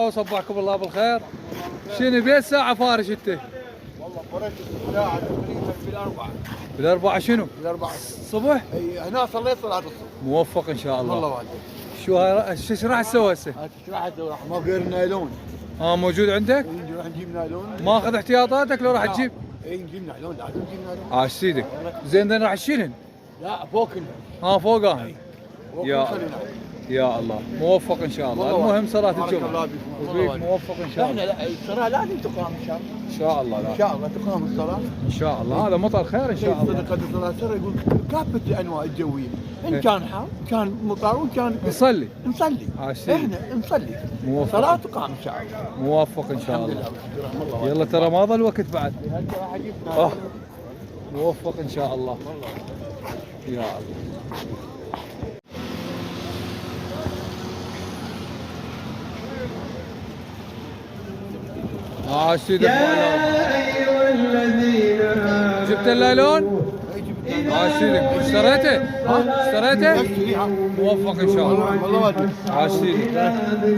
وصبحكم الله بالخير. شنو بيت ساعة فارش انت؟ والله فرشت الساعة تقريبا بالأربعة. بالأربعة شنو؟ بالأربعة الصبح؟ اي هنا صليت صلاة الصبح. موفق ان شاء الله. والله والد. شو ايش راح تسوي هسه؟ راح ما غير نايلون. موجود عندك؟ نروح نجيب نايلون. ما اخذ احتياطاتك لو راح تجيب؟ اي نجيب نايلون، لازم نجيب نايلون. عاش سيدك. زين راح تشيلهن؟ لا فوقنا. فوقاهن. يا يا الله موفق ان شاء الله. المهم صلاة الجمعة وبيك موفق ان شاء الله. لا الصلاة لازم تقام ان شاء الله. ان شاء الله. ان شاء الله تقام الصلاة ان شاء الله. هذا مطر خير ان شاء الله. صدقة صلاة السر يقول كافة الانواع الجوية، ان كان حار كان مطر وان كان نصلي احنا نصلي. صلاة تقام ان شاء الله. موفق ان شاء الله. يلا ترى ما ظل وقت بعد. موفق ان شاء الله. يا الله. سيدك يا أيها الذين جبت اللايلون؟ سيدك اشتريته؟ اشتريته؟ موفق ان شاء الله. والله والله. سيدك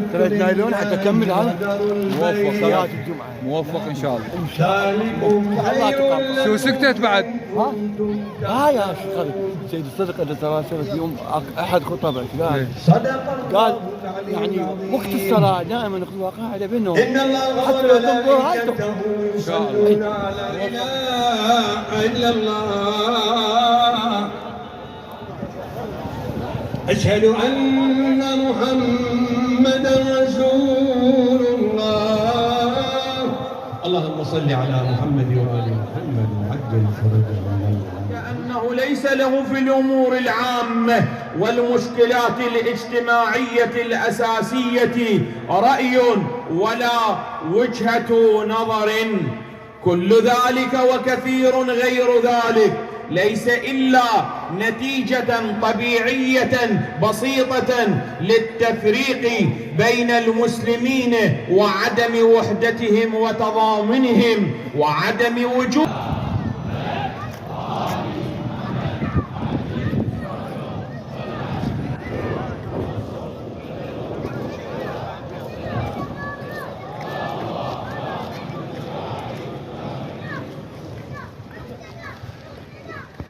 اشتريت نايلون حتى اكمل هذا. موفق صلاة الجمعة. موفق ان شاء الله. الله تقبل. شو سكتت بعد؟ يا شيخ سيد الصدق اللي ترى في يوم احد خطبه قال يعني وقت الصلاه دائما اخوه قاعده بينهم حتى لو تنظر هاي ان شاء الله. لا اله الا الله اشهد ان محمدا رسول الله. اللهم صل على محمد وآل محمد وعجل فرجهم. لأنه ليس له في الأمور العامة والمشكلات الاجتماعية الأساسية رأي ولا وجهة نظر. كل ذلك وكثير غير ذلك ليس إلا نتيجة طبيعية بسيطة للتفريق بين المسلمين وعدم وحدتهم وتضامنهم وعدم وجود